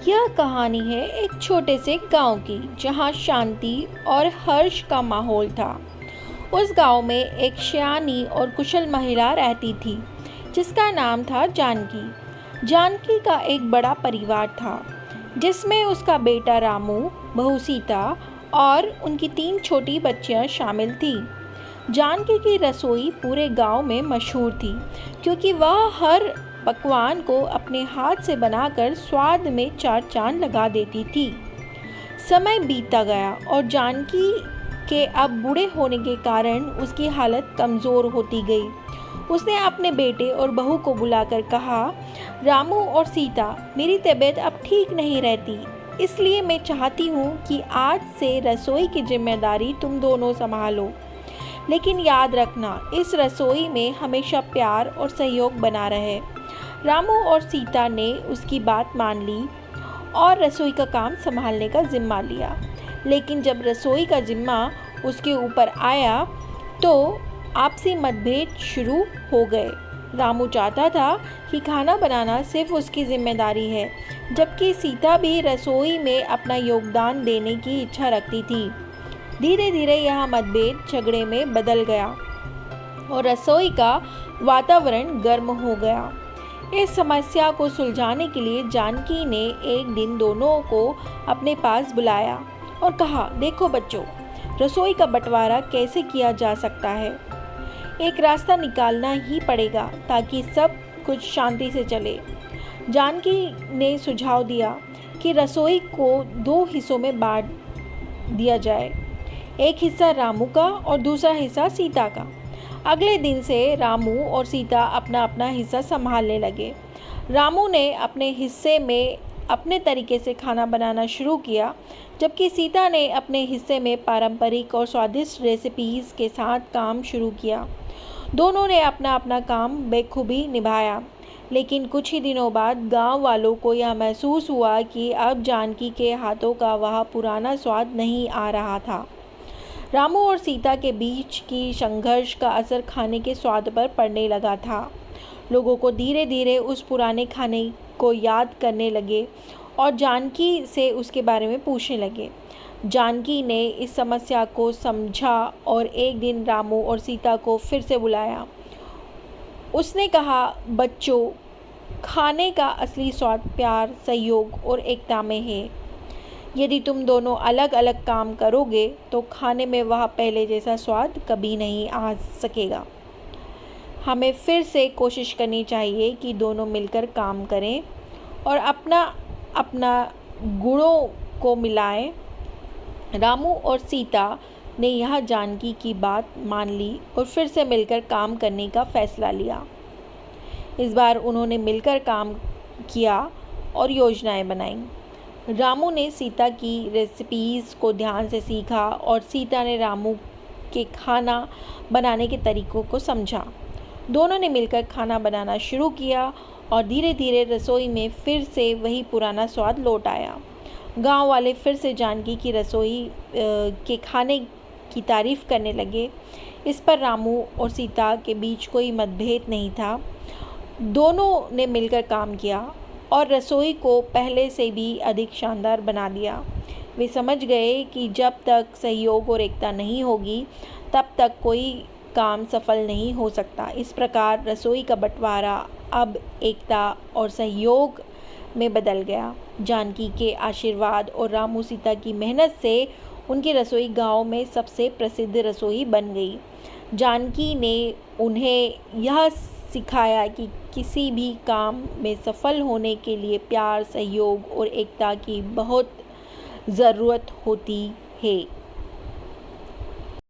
यह कहानी है एक छोटे से गांव की, जहां शांति और हर्ष का माहौल था। उस गांव में एक सयानी और कुशल महिला रहती थी, जिसका नाम था जानकी। जानकी का एक बड़ा परिवार था, जिसमें उसका बेटा रामू, बहू सीता और उनकी 3 छोटी बच्चियां शामिल थी। जानकी की रसोई पूरे गांव में मशहूर थी, क्योंकि वह हर पकवान को अपने हाथ से बनाकर स्वाद में 4 चांद लगा देती थी। समय बीतता गया और जानकी के अब बूढ़े होने के कारण उसकी हालत कमज़ोर होती गई। उसने अपने बेटे और बहू को बुलाकर कहा, रामू और सीता, मेरी तबीयत अब ठीक नहीं रहती, इसलिए मैं चाहती हूँ कि आज से रसोई की जिम्मेदारी तुम दोनों संभालो। लेकिन याद रखना, इस रसोई में हमेशा प्यार और सहयोग बना रहे। रामू और सीता ने उसकी बात मान ली और रसोई का काम संभालने का जिम्मा लिया। लेकिन जब रसोई का जिम्मा उसके ऊपर आया तो आपसी मतभेद शुरू हो गए। रामू चाहता था कि खाना बनाना सिर्फ उसकी जिम्मेदारी है, जबकि सीता भी रसोई में अपना योगदान देने की इच्छा रखती थी। धीरे धीरे यह मतभेद झगड़े में बदल गया और रसोई का वातावरण गर्म हो गया। इस समस्या को सुलझाने के लिए जानकी ने एक दिन दोनों को अपने पास बुलाया और कहा, देखो बच्चों, रसोई का बंटवारा कैसे किया जा सकता है। एक रास्ता निकालना ही पड़ेगा ताकि सब कुछ शांति से चले। जानकी ने सुझाव दिया कि रसोई को 2 हिस्सों में बांट दिया जाए, एक हिस्सा रामू का और दूसरा हिस्सा सीता का। अगले दिन से रामू और सीता अपना अपना हिस्सा संभालने लगे। रामू ने अपने हिस्से में अपने तरीके से खाना बनाना शुरू किया, जबकि सीता ने अपने हिस्से में पारंपरिक और स्वादिष्ट रेसिपीज़ के साथ काम शुरू किया। दोनों ने अपना अपना काम बेखूबी निभाया, लेकिन कुछ ही दिनों बाद गांव वालों को यह महसूस हुआ कि अब जानकी के हाथों का वह पुराना स्वाद नहीं आ रहा था। रामू और सीता के बीच की संघर्ष का असर खाने के स्वाद पर पड़ने लगा था। लोगों को धीरे धीरे उस पुराने खाने को याद करने लगे और जानकी से उसके बारे में पूछने लगे। जानकी ने इस समस्या को समझा और एक दिन रामू और सीता को फिर से बुलाया। उसने कहा, बच्चों, खाने का असली स्वाद प्यार, सहयोग और एकता में है। यदि तुम दोनों अलग अलग काम करोगे तो खाने में वह पहले जैसा स्वाद कभी नहीं आ सकेगा। हमें फिर से कोशिश करनी चाहिए कि दोनों मिलकर काम करें और अपना अपना गुणों को मिलाएं। रामू और सीता ने यह जानकी की बात मान ली और फिर से मिलकर काम करने का फैसला लिया। इस बार उन्होंने मिलकर काम किया और योजनाएं बनाईं। रामू ने सीता की रेसिपीज़ को ध्यान से सीखा और सीता ने रामू के खाना बनाने के तरीक़ों को समझा। दोनों ने मिलकर खाना बनाना शुरू किया और धीरे धीरे रसोई में फिर से वही पुराना स्वाद लौट आया। गांव वाले फिर से जानकी की रसोई के खाने की तारीफ़ करने लगे। इस पर रामू और सीता के बीच कोई मतभेद नहीं था। दोनों ने मिलकर काम किया और रसोई को पहले से भी अधिक शानदार बना दिया। वे समझ गए कि जब तक सहयोग और एकता नहीं होगी, तब तक कोई काम सफल नहीं हो सकता। इस प्रकार रसोई का बंटवारा अब एकता और सहयोग में बदल गया। जानकी के आशीर्वाद और रामू सीता की मेहनत से उनकी रसोई गांव में सबसे प्रसिद्ध रसोई बन गई। जानकी ने उन्हें यह सिखाया कि किसी भी काम में सफल होने के लिए प्यार, सहयोग और एकता की बहुत ज़रूरत होती है।